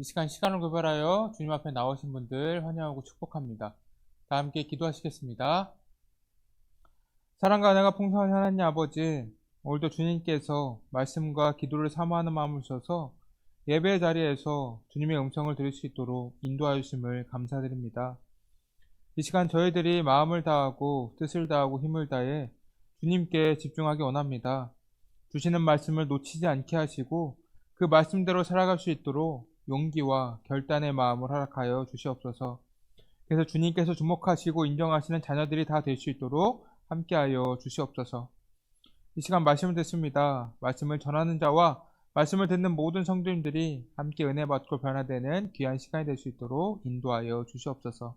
이 시간 시간을 구별하여 주님 앞에 나오신 분들 환영하고 축복합니다. 다 함께 기도하시겠습니다. 사랑과 은혜가 풍성한 하나님 아버지, 오늘도 주님께서 말씀과 기도를 사모하는 마음을 주셔서 예배의 자리에서 주님의 음성을 들을 수 있도록 인도하여 주심을 감사드립니다. 이 시간 저희들이 마음을 다하고 뜻을 다하고 힘을 다해 주님께 집중하기 원합니다. 주시는 말씀을 놓치지 않게 하시고 그 말씀대로 살아갈 수 있도록 용기와 결단의 마음을 허락하여 주시옵소서. 그래서 주님께서 주목하시고 인정하시는 자녀들이 다 될 수 있도록 함께하여 주시옵소서. 이 시간 말씀을 듣습니다. 말씀을 전하는 자와 말씀을 듣는 모든 성도님들이 함께 은혜 받고 변화되는 귀한 시간이 될 수 있도록 인도하여 주시옵소서.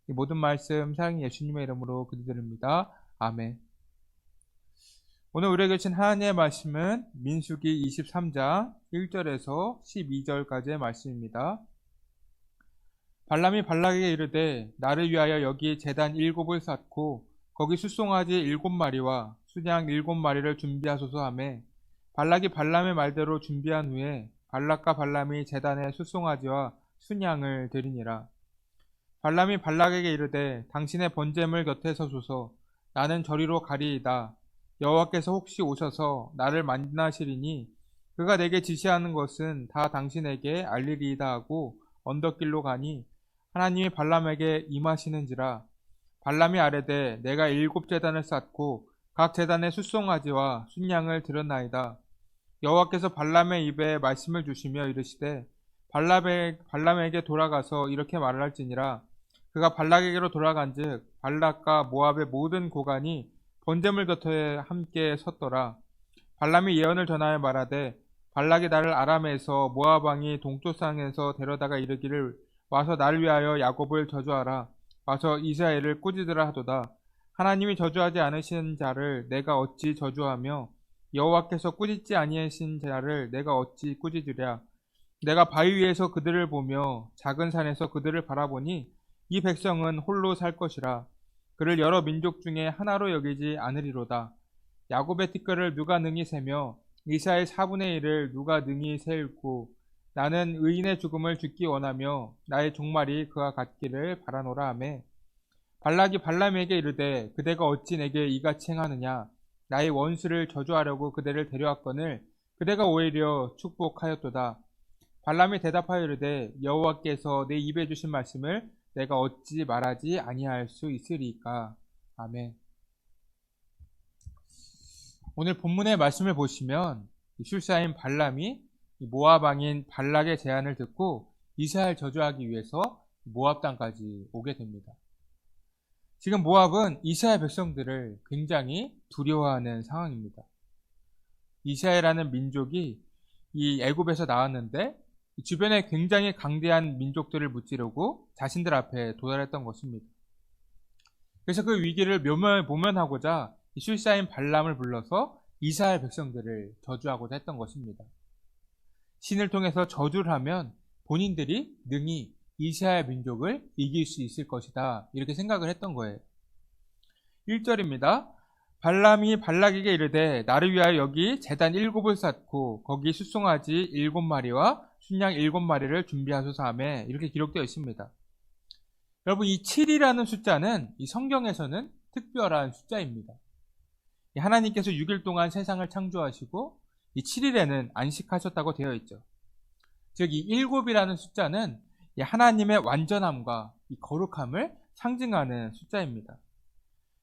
이 모든 말씀 사랑의 예수님의 이름으로 기도드립니다. 아멘. 오늘 우리에게 주신 하나님의 말씀은 민수기 23장 1절에서 12절까지의 말씀입니다. 발람이 발락에게 이르되 나를 위하여 여기 제단 7을 쌓고 거기 숫송아지 7마리와 순양 7마리를 준비하소서 하매 발락이 발람의 말대로 준비한 후에 발락과 발람이 제단에 숫송아지와 순양을 드리니라. 발람이 발락에게 이르되 당신의 번제물 곁에 서소서. 나는 저리로 가리이다. 여호와께서 혹시 오셔서 나를 만나시리니 그가 내게 지시하는 것은 다 당신에게 알리리이다 하고 언덕길로 가니 하나님이 발람에게 임하시는지라. 발람이 아뢰되 내가 7제단을 쌓고 각 제단에 숫송아지와 순양을 드렸나이다. 여호와께서 발람의 입에 말씀을 주시며 이르시되 발람에게 돌아가서 이렇게 말할지니라. 그가 발락에게로 돌아간즉 발락과 모압의 모든 고관이 번제물 곁에 함께 섰더라. 발람이 예언을 전하여 말하되 발락이 나를 아람에서 모압 왕이 동쪽 산에서 데려다가 이르기를 와서 나를 위하여 야곱을 저주하라. 와서 이스라엘을 꾸짖으라 하도다. 하나님이 저주하지 않으신 자를 내가 어찌 저주하며 여호와께서 꾸짖지 아니하신 자를 내가 어찌 꾸짖으랴. 내가 바위 위에서 그들을 보며 작은 산에서 그들을 바라보니 이 백성은 홀로 살 것이라. 그를 여러 민족 중에 하나로 여기지 않으리로다. 야곱의 티끌을 누가 능히 세며 이스라엘 4분의 1을 누가 능히 세울고 나는 의인의 죽음을 죽기 원하며 나의 종말이 그와 같기를 바라노라 하매 발락이 발람에게 이르되 그대가 어찌 내게 이같이 행하느냐. 나의 원수를 저주하려고 그대를 데려왔거늘 그대가 오히려 축복하였도다. 발람이 대답하여 이르되 여호와께서 내 입에 주신 말씀을 내가 어찌 말하지 아니할 수 있으리까. 아멘. 오늘 본문의 말씀을 보시면 술사인 발람이 모압 왕인 발락의 제안을 듣고 이스라엘 저주하기 위해서 모압 땅까지 오게 됩니다. 지금 모압은 이스라엘 백성들을 굉장히 두려워하는 상황입니다. 이스라엘이라는 민족이 이 애굽에서 나왔는데 주변에 굉장히 강대한 민족들을 무찌르고 자신들 앞에 도달했던 것입니다. 그래서 그 위기를 모면하고자 술사인 발람을 불러서 이스라엘 백성들을 저주하고자 했던 것입니다. 신을 통해서 저주를 하면 본인들이 능히 이스라엘 민족을 이길 수 있을 것이다. 이렇게 생각을 했던 거예요. 1절입니다. 발람이 발락에게 이르되 나를 위하여 여기 제단 7을 쌓고 거기 숫송아지 7마리와 순양 7마리를 준비하소서 하며 이렇게 기록되어 있습니다. 여러분, 이 7이라는 숫자는 이 성경에서는 특별한 숫자입니다. 하나님께서 6일 동안 세상을 창조하시고 이 7일에는 안식하셨다고 되어 있죠. 즉 이 7이라는 숫자는 하나님의 완전함과 이 거룩함을 상징하는 숫자입니다.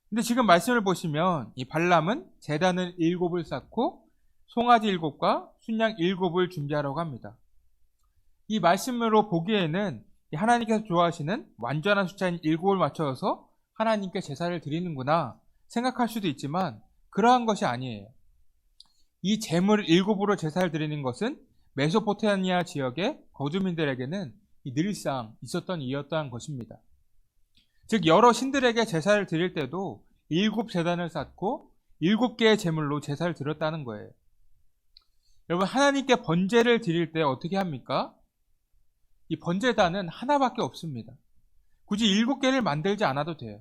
근데 지금 말씀을 보시면 이 발람은 제단을 7을 쌓고 송아지 7과 순양 7을 준비하라고 합니다. 이 말씀으로 보기에는 하나님께서 좋아하시는 완전한 숫자인 7을 맞춰서 하나님께 제사를 드리는구나 생각할 수도 있지만 그러한 것이 아니에요. 이 제물 7으로 제사를 드리는 것은 메소포타미아 지역의 거주민들에게는 늘상 있었던 일이었던 것입니다. 즉 여러 신들에게 제사를 드릴 때도 7제단을 쌓고 7개의 제물로 제사를 드렸다는 거예요. 여러분, 하나님께 번제를 드릴 때 어떻게 합니까? 이 번제단은 하나밖에 없습니다. 굳이 7개를 만들지 않아도 돼요.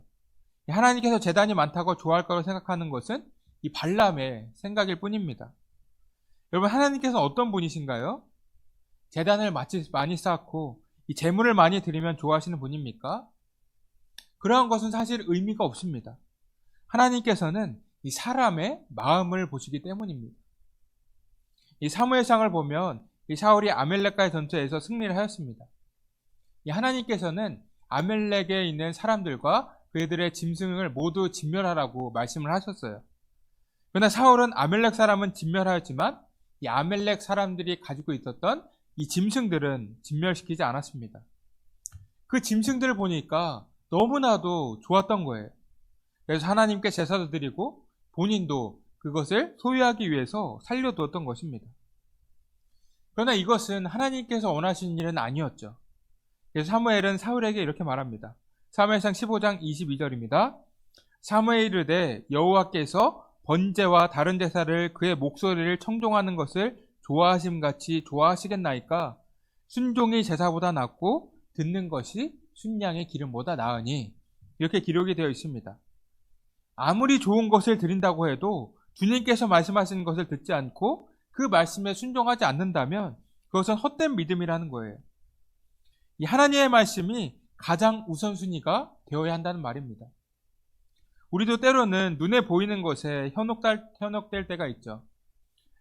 하나님께서 제단이 많다고 좋아할 거라고 생각하는 것은 이 발람의 생각일 뿐입니다. 여러분, 하나님께서는 어떤 분이신가요? 재단을 많이 쌓고 이 재물을 많이 드리면 좋아하시는 분입니까? 그러한 것은 사실 의미가 없습니다. 하나님께서는 이 사람의 마음을 보시기 때문입니다. 이 사무엘상을 보면 이 사울이 아멜렉과의 전투에서 승리를 하였습니다. 이 하나님께서는 아멜렉에 있는 사람들과 그들의 짐승을 모두 진멸하라고 말씀을 하셨어요. 그러나 사울은 아멜렉 사람은 진멸하였지만 이 아멜렉 사람들이 가지고 있었던 이 짐승들은 진멸시키지 않았습니다. 그 짐승들을 보니까 너무나도 좋았던 거예요. 그래서 하나님께 제사도 드리고 본인도 그것을 소유하기 위해서 살려두었던 것입니다. 그러나 이것은 하나님께서 원하시는 일은 아니었죠. 그래서 사무엘은 사울에게 이렇게 말합니다. 사무엘상 15장 22절입니다. 사무엘이 이르되 여호와께서 번제와 다른 제사를 그의 목소리를 청종하는 것을 좋아하심같이 좋아하시겠나이까? 순종이 제사보다 낫고 듣는 것이 순양의 기름보다 나으니, 이렇게 기록이 되어 있습니다. 아무리 좋은 것을 드린다고 해도 주님께서 말씀하시는 것을 듣지 않고 그 말씀에 순종하지 않는다면 그것은 헛된 믿음이라는 거예요. 이 하나님의 말씀이 가장 우선순위가 되어야 한다는 말입니다. 우리도 때로는 눈에 보이는 것에 현혹될 때가 있죠.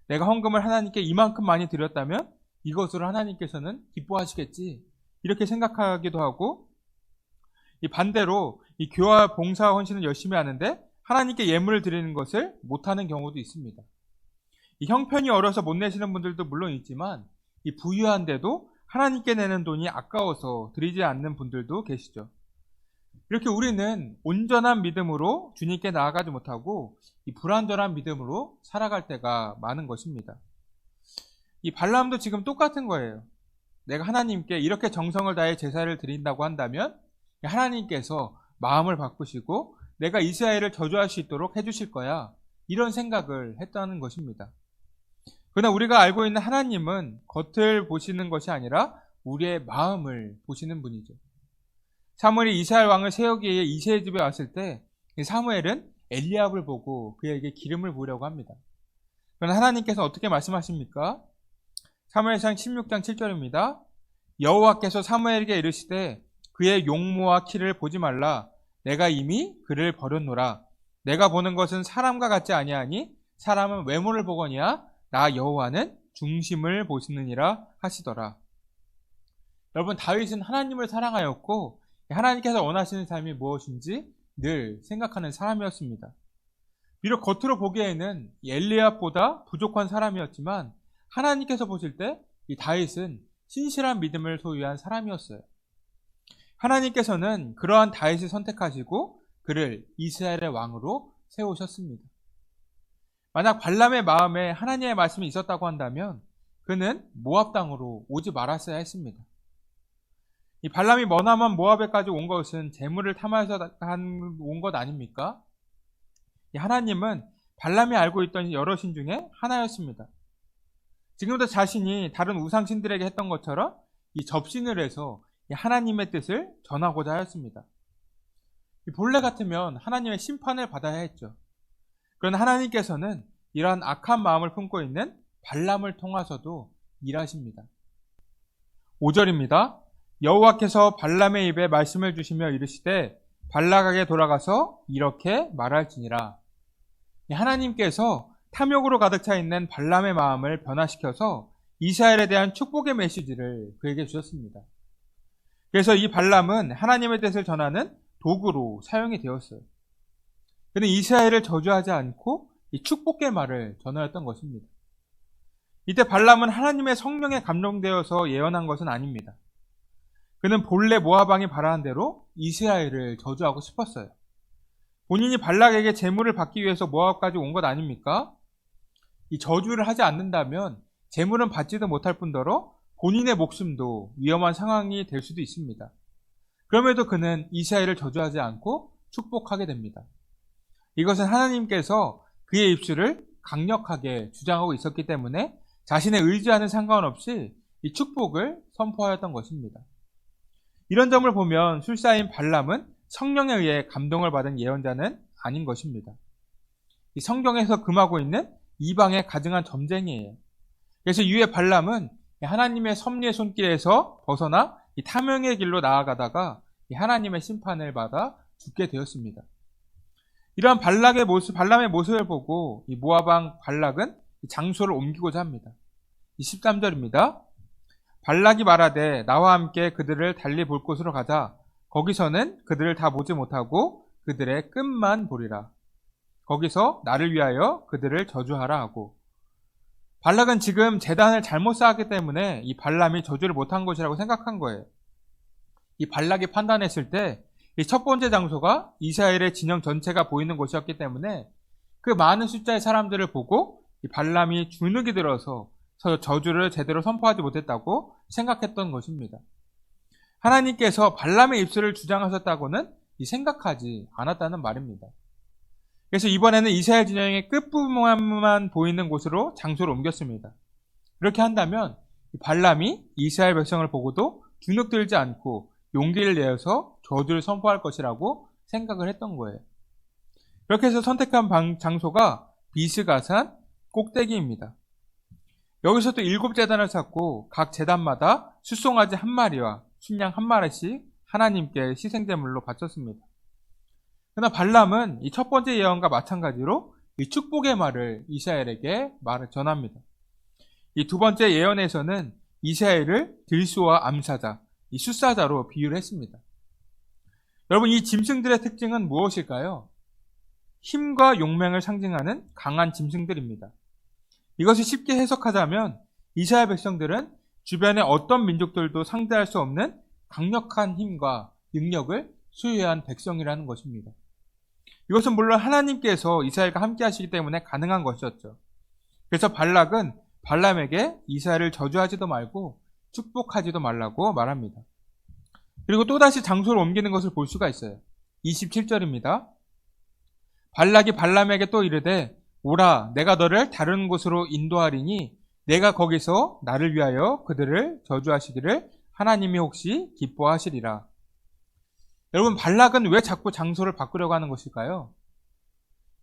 내가 헌금을 하나님께 이만큼 많이 드렸다면 이것으로 하나님께서는 기뻐하시겠지, 이렇게 생각하기도 하고, 이 반대로 이 교화 봉사 헌신을 열심히 하는데 하나님께 예물을 드리는 것을 못하는 경우도 있습니다. 이 형편이 어려서 못 내시는 분들도 물론 있지만 이 부유한데도 하나님께 내는 돈이 아까워서 드리지 않는 분들도 계시죠. 이렇게 우리는 온전한 믿음으로 주님께 나아가지 못하고 이 불완전한 믿음으로 살아갈 때가 많은 것입니다. 이 발람도 지금 똑같은 거예요. 내가 하나님께 이렇게 정성을 다해 제사를 드린다고 한다면 하나님께서 마음을 바꾸시고 내가 이스라엘을 저주할 수 있도록 해주실 거야, 이런 생각을 했다는 것입니다. 그러나 우리가 알고 있는 하나님은 겉을 보시는 것이 아니라 우리의 마음을 보시는 분이죠. 사무엘이 이스라엘 왕을 세우기 위해 이새의 집에 왔을 때 사무엘은 엘리압을 보고 그에게 기름을 부으려고 합니다. 그러나 하나님께서 어떻게 말씀하십니까? 사무엘상 16장 7절입니다. 여호와께서 사무엘에게 이르시되 그의 용모와 키를 보지 말라. 내가 이미 그를 버렸노라. 내가 보는 것은 사람과 같지 아니하니 사람은 외모를 보거니와 나 여호와는 중심을 보시느니라 하시더라. 여러분, 다윗은 하나님을 사랑하였고 하나님께서 원하시는 삶이 무엇인지 늘 생각하는 사람이었습니다. 비록 겉으로 보기에는 엘리압보다 부족한 사람이었지만 하나님께서 보실 때 이 다윗은 신실한 믿음을 소유한 사람이었어요. 하나님께서는 그러한 다윗을 선택하시고 그를 이스라엘의 왕으로 세우셨습니다. 만약 발람의 마음에 하나님의 말씀이 있었다고 한다면 그는 모압 땅으로 오지 말았어야 했습니다. 이 발람이 머나먼 모압에까지 온 것은 재물을 탐하여서 온 것 아닙니까? 하나님은 발람이 알고 있던 여러 신 중에 하나였습니다. 지금도 자신이 다른 우상신들에게 했던 것처럼 이 접신을 해서 하나님의 뜻을 전하고자 하였습니다. 본래 같으면 하나님의 심판을 받아야 했죠. 그러나 하나님께서는 이러한 악한 마음을 품고 있는 발람을 통하서도 일하십니다. 5절입니다. 여호와께서 발람의 입에 말씀을 주시며 이르시되 발락에게 돌아가서 이렇게 말할지니라. 하나님께서 탐욕으로 가득 차 있는 발람의 마음을 변화시켜서 이스라엘에 대한 축복의 메시지를 그에게 주셨습니다. 그래서 이 발람은 하나님의 뜻을 전하는 도구로 사용이 되었어요. 그는 이스라엘을 저주하지 않고 이 축복의 말을 전하였던 것입니다. 이때 발람은 하나님의 성령에 감동되어서 예언한 것은 아닙니다. 그는 본래 모압 왕이 바라는 대로 이스라엘을 저주하고 싶었어요. 본인이 발락에게 재물을 받기 위해서 모압까지 온 것 아닙니까? 이 저주를 하지 않는다면 재물은 받지도 못할 뿐더러 본인의 목숨도 위험한 상황이 될 수도 있습니다. 그럼에도 그는 이스라엘을 저주하지 않고 축복하게 됩니다. 이것은 하나님께서 그의 입술을 강력하게 주장하고 있었기 때문에 자신의 의지와는 상관없이 이 축복을 선포하였던 것입니다. 이런 점을 보면 술사인 발람은 성령에 의해 감동을 받은 예언자는 아닌 것입니다. 이 성경에서 금하고 있는 이방의 가증한 점쟁이에요. 그래서 이후에 발람은 하나님의 섭리의 손길에서 벗어나 이 탐욕의 길로 나아가다가 이 하나님의 심판을 받아 죽게 되었습니다. 이러한 발람의 모습을 보고 이 모압 왕 발락은 장소를 옮기고자 합니다. 13절입니다. 발락이 말하되 나와 함께 그들을 달리 볼 곳으로 가자. 거기서는 그들을 다 보지 못하고 그들의 끝만 보리라. 거기서 나를 위하여 그들을 저주하라 하고, 발락은 지금 제단을 잘못 쌓았기 때문에 이 발람이 저주를 못한 것이라고 생각한 거예요. 이 발락이 판단했을 때 이 첫 번째 장소가 이스라엘의 진영 전체가 보이는 곳이었기 때문에 그 많은 숫자의 사람들을 보고 이 발람이 주눅이 들어서 저주를 제대로 선포하지 못했다고 생각했던 것입니다. 하나님께서 발람의 입술을 주장하셨다고는 생각하지 않았다는 말입니다. 그래서 이번에는 이스라엘 진영의 끝부분만 보이는 곳으로 장소를 옮겼습니다. 그렇게 한다면 발람이 이스라엘 백성을 보고도 주눅들지 않고 용기를 내어서 저주를 선포할 것이라고 생각을 했던 거예요. 그렇게 해서 선택한 장소가 비스가산 꼭대기입니다. 여기서 또 7제단을 쌓고 각 제단마다 숫송아지 1마리와 순양 1마리씩 하나님께 희생제물로 바쳤습니다. 그러나 발람은 이 첫 번째 예언과 마찬가지로 이 축복의 말을 이스라엘에게 전합니다. 이 두 번째 예언에서는 이스라엘을 들소와 암사자, 이 숫사자로 비유를 했습니다. 여러분, 이 짐승들의 특징은 무엇일까요? 힘과 용맹을 상징하는 강한 짐승들입니다. 이것을 쉽게 해석하자면 이스라엘 백성들은 주변의 어떤 민족들도 상대할 수 없는 강력한 힘과 능력을 소유한 백성이라는 것입니다. 이것은 물론 하나님께서 이스라엘과 함께 하시기 때문에 가능한 것이었죠. 그래서 발락은 발람에게 이스라엘을 저주하지도 말고 축복하지도 말라고 말합니다. 그리고 또다시 장소를 옮기는 것을 볼 수가 있어요. 27절입니다. 발락이 발람에게 또 이르되 오라, 내가 너를 다른 곳으로 인도하리니 내가 거기서 나를 위하여 그들을 저주하시기를 하나님이 혹시 기뻐하시리라. 여러분, 발락은 왜 자꾸 장소를 바꾸려고 하는 것일까요?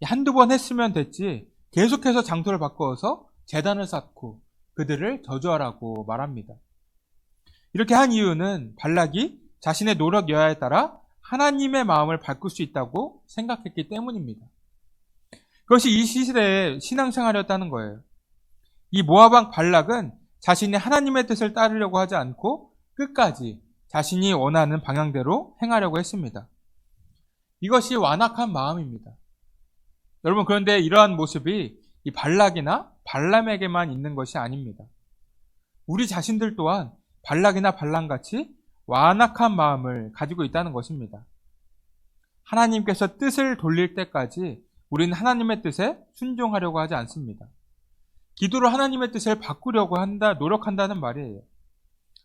한두 번 했으면 됐지 계속해서 장소를 바꾸어서 제단을 쌓고 그들을 저주하라고 말합니다. 이렇게 한 이유는 발락이 자신의 노력 여하에 따라 하나님의 마음을 바꿀 수 있다고 생각했기 때문입니다. 그것이 이 시대의 신앙생활이었다는 거예요. 이 모압 왕 발락은 자신이 하나님의 뜻을 따르려고 하지 않고 끝까지 자신이 원하는 방향대로 행하려고 했습니다. 이것이 완악한 마음입니다. 여러분, 그런데 이러한 모습이 이 발락이나 발람에게만 있는 것이 아닙니다. 우리 자신들 또한 발락이나 발람같이 완악한 마음을 가지고 있다는 것입니다. 하나님께서 뜻을 돌릴 때까지 우리는 하나님의 뜻에 순종하려고 하지 않습니다. 기도로 하나님의 뜻을 바꾸려고 노력한다는 말이에요.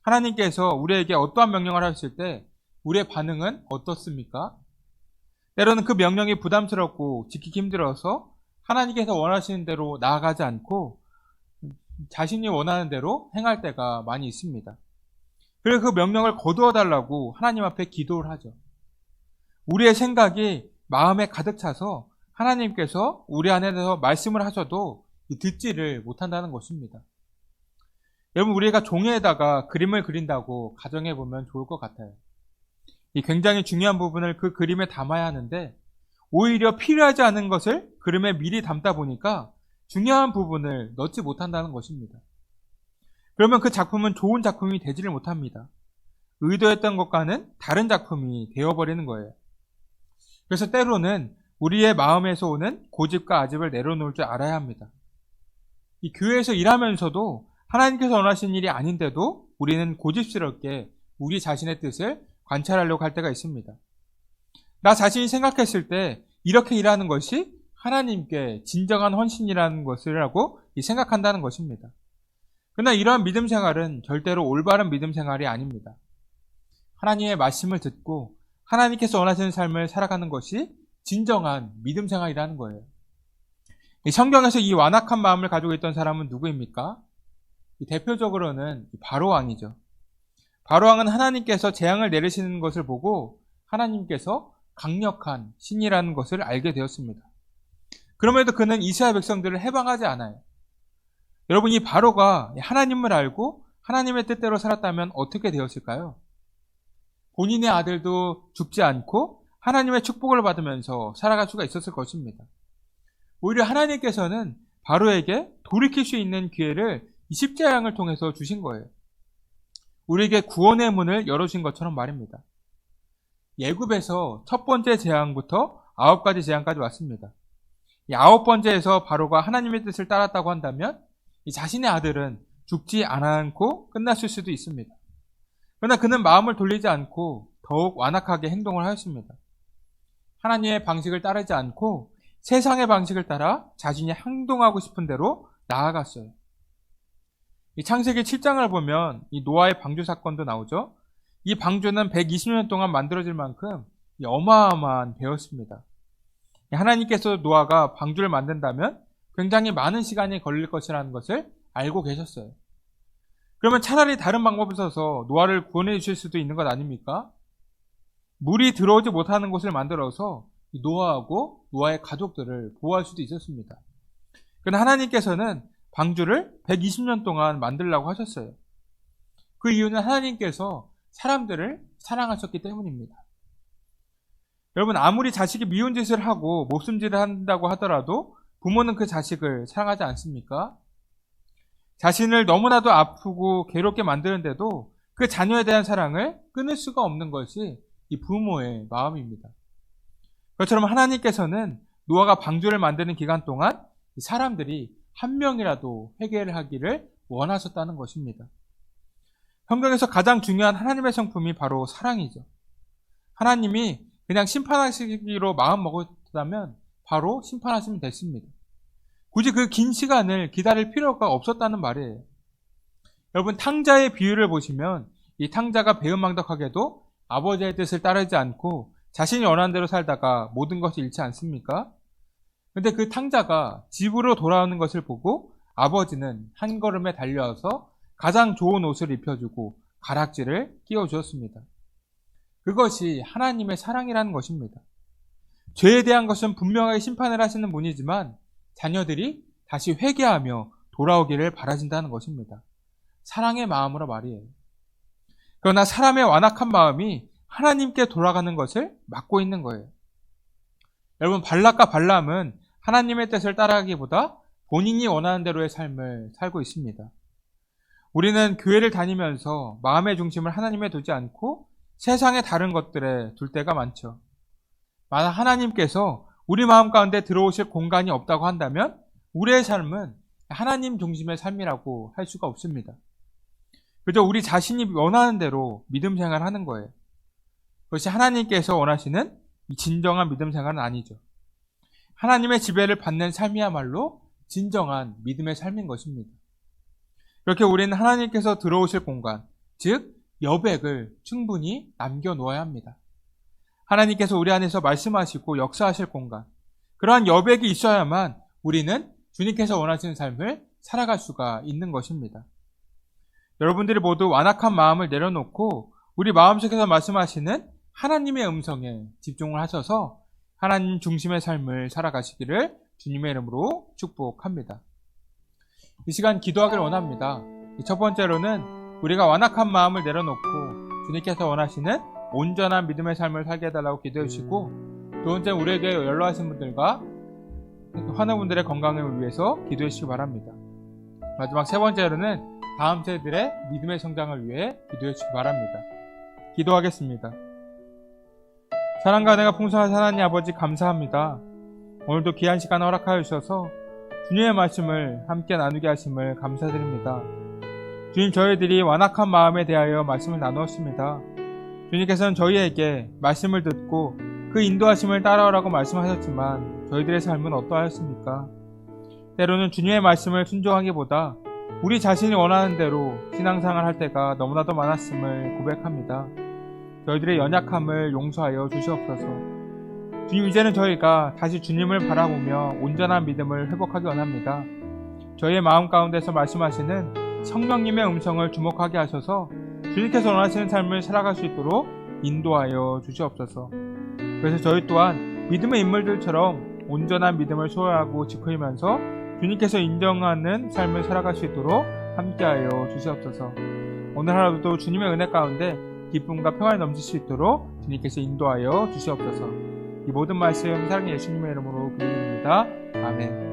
하나님께서 우리에게 어떠한 명령을 하셨을 때 우리의 반응은 어떻습니까? 때로는 그 명령이 부담스럽고 지키기 힘들어서 하나님께서 원하시는 대로 나아가지 않고 자신이 원하는 대로 행할 때가 많이 있습니다. 그래서 그 명령을 거두어 달라고 하나님 앞에 기도를 하죠. 우리의 생각이 마음에 가득 차서 하나님께서 우리 안에 대해서 말씀을 하셔도 듣지를 못한다는 것입니다. 여러분, 우리가 종이에다가 그림을 그린다고 가정해 보면 좋을 것 같아요. 이 굉장히 중요한 부분을 그 그림에 담아야 하는데 오히려 필요하지 않은 것을 그림에 미리 담다 보니까 중요한 부분을 넣지 못한다는 것입니다. 그러면 그 작품은 좋은 작품이 되지를 못합니다. 의도했던 것과는 다른 작품이 되어버리는 거예요. 그래서 때로는 우리의 마음에서 오는 고집과 아집을 내려놓을 줄 알아야 합니다. 이 교회에서 일하면서도 하나님께서 원하시는 일이 아닌데도 우리는 고집스럽게 우리 자신의 뜻을 관찰하려고 할 때가 있습니다. 나 자신이 생각했을 때 이렇게 일하는 것이 하나님께 진정한 헌신이라는 것이라고 생각한다는 것입니다. 그러나 이러한 믿음 생활은 절대로 올바른 믿음 생활이 아닙니다. 하나님의 말씀을 듣고 하나님께서 원하시는 삶을 살아가는 것이 진정한 믿음 생활이라는 거예요. 이 성경에서 이 완악한 마음을 가지고 있던 사람은 누구입니까? 대표적으로는 바로 왕이죠. 바로 왕은 하나님께서 재앙을 내리시는 것을 보고 하나님께서 강력한 신이라는 것을 알게 되었습니다. 그럼에도 그는 이스라엘 백성들을 해방하지 않아요. 여러분, 이 바로가 하나님을 알고 하나님의 뜻대로 살았다면 어떻게 되었을까요? 본인의 아들도 죽지 않고 하나님의 축복을 받으면서 살아갈 수가 있었을 것입니다. 오히려 하나님께서는 바로에게 돌이킬 수 있는 기회를 이 십자양을 통해서 주신 거예요. 우리에게 구원의 문을 열어주신 것처럼 말입니다. 애굽에서 첫 번째 재앙부터 9가지 재앙까지 왔습니다. 이 9번째에서 바로가 하나님의 뜻을 따랐다고 한다면 이 자신의 아들은 죽지 않고 끝났을 수도 있습니다. 그러나 그는 마음을 돌리지 않고 더욱 완악하게 행동을 하였습니다. 하나님의 방식을 따르지 않고 세상의 방식을 따라 자신이 행동하고 싶은 대로 나아갔어요. 이 창세기 7장을 보면 이 노아의 방주 사건도 나오죠. 이 방주는 120년 동안 만들어질 만큼 어마어마한 배였습니다. 하나님께서 노아가 방주를 만든다면 굉장히 많은 시간이 걸릴 것이라는 것을 알고 계셨어요. 그러면 차라리 다른 방법을 써서 노아를 구원해 주실 수도 있는 것 아닙니까? 물이 들어오지 못하는 곳을 만들어서 노아하고 노아의 가족들을 보호할 수도 있었습니다. 그러나 하나님께서는 방주를 120년 동안 만들려고 하셨어요. 그 이유는 하나님께서 사람들을 사랑하셨기 때문입니다. 여러분, 아무리 자식이 미운 짓을 하고 목숨질을 한다고 하더라도 부모는 그 자식을 사랑하지 않습니까? 자신을 너무나도 아프고 괴롭게 만드는데도 그 자녀에 대한 사랑을 끊을 수가 없는 것이 이 부모의 마음입니다. 그것처럼 하나님께서는 노아가 방주를 만드는 기간 동안 사람들이 한 명이라도 회개를 하기를 원하셨다는 것입니다. 성경에서 가장 중요한 하나님의 성품이 바로 사랑이죠. 하나님이 그냥 심판하시기로 마음 먹었다면 바로 심판하시면 됐습니다. 굳이 그 긴 시간을 기다릴 필요가 없었다는 말이에요. 여러분, 탕자의 비유를 보시면 이 탕자가 배은망덕하게도 아버지의 뜻을 따르지 않고 자신이 원하는 대로 살다가 모든 것을 잃지 않습니까? 근데 그 탕자가 집으로 돌아오는 것을 보고 아버지는 한 걸음에 달려와서 가장 좋은 옷을 입혀주고 가락지를 끼워주었습니다. 그것이 하나님의 사랑이라는 것입니다. 죄에 대한 것은 분명하게 심판을 하시는 분이지만 자녀들이 다시 회개하며 돌아오기를 바라신다는 것입니다. 사랑의 마음으로 말이에요. 그러나 사람의 완악한 마음이 하나님께 돌아가는 것을 막고 있는 거예요. 여러분, 발락과 발람은 하나님의 뜻을 따라가기보다 본인이 원하는 대로의 삶을 살고 있습니다. 우리는 교회를 다니면서 마음의 중심을 하나님에 두지 않고 세상의 다른 것들에 둘 때가 많죠. 만약 하나님께서 우리 마음 가운데 들어오실 공간이 없다고 한다면 우리의 삶은 하나님 중심의 삶이라고 할 수가 없습니다. 그저 우리 자신이 원하는 대로 믿음 생활을 하는 거예요. 그것이 하나님께서 원하시는 진정한 믿음 생활은 아니죠. 하나님의 지배를 받는 삶이야말로 진정한 믿음의 삶인 것입니다. 이렇게 우리는 하나님께서 들어오실 공간, 즉 여백을 충분히 남겨놓아야 합니다. 하나님께서 우리 안에서 말씀하시고 역사하실 공간, 그러한 여백이 있어야만 우리는 주님께서 원하시는 삶을 살아갈 수가 있는 것입니다. 여러분들이 모두 완악한 마음을 내려놓고 우리 마음속에서 말씀하시는 하나님의 음성에 집중을 하셔서 하나님 중심의 삶을 살아가시기를 주님의 이름으로 축복합니다. 이 시간 기도하기를 원합니다. 첫 번째로는 우리가 완악한 마음을 내려놓고 주님께서 원하시는 온전한 믿음의 삶을 살게 해달라고 기도해 주시고, 두 번째, 우리에게 연로하신 분들과 환우분들의 건강을 위해서 기도해 주시기 바랍니다. 마지막 세 번째로는 다음 세대들의 믿음의 성장을 위해 기도해 주시기 바랍니다. 기도하겠습니다. 사랑과 은혜가 풍성하신 하나님 아버지, 감사합니다. 오늘도 귀한 시간 허락하여 주셔서 주님의 말씀을 함께 나누게 하심을 감사드립니다. 주님, 저희들이 완악한 마음에 대하여 말씀을 나누었습니다. 주님께서는 저희에게 말씀을 듣고 그 인도하심을 따라오라고 말씀하셨지만 저희들의 삶은 어떠하였습니까? 때로는 주님의 말씀을 순종하기보다 우리 자신이 원하는 대로 신앙생활을 할 때가 너무나도 많았음을 고백합니다. 저희들의 연약함을 용서하여 주시옵소서. 주님, 이제는 저희가 다시 주님을 바라보며 온전한 믿음을 회복하기 원합니다. 저희의 마음 가운데서 말씀하시는 성령님의 음성을 주목하게 하셔서 주님께서 원하시는 삶을 살아갈 수 있도록 인도하여 주시옵소서. 그래서 저희 또한 믿음의 인물들처럼 온전한 믿음을 소유하고 지키면서 주님께서 인정하는 삶을 살아갈 수 있도록 함께하여 주시옵소서. 오늘 하루도 주님의 은혜 가운데 기쁨과 평안이 넘칠 수 있도록 주님께서 인도하여 주시옵소서. 이 모든 말씀 사랑의 예수님의 이름으로 기도드립니다. 아멘.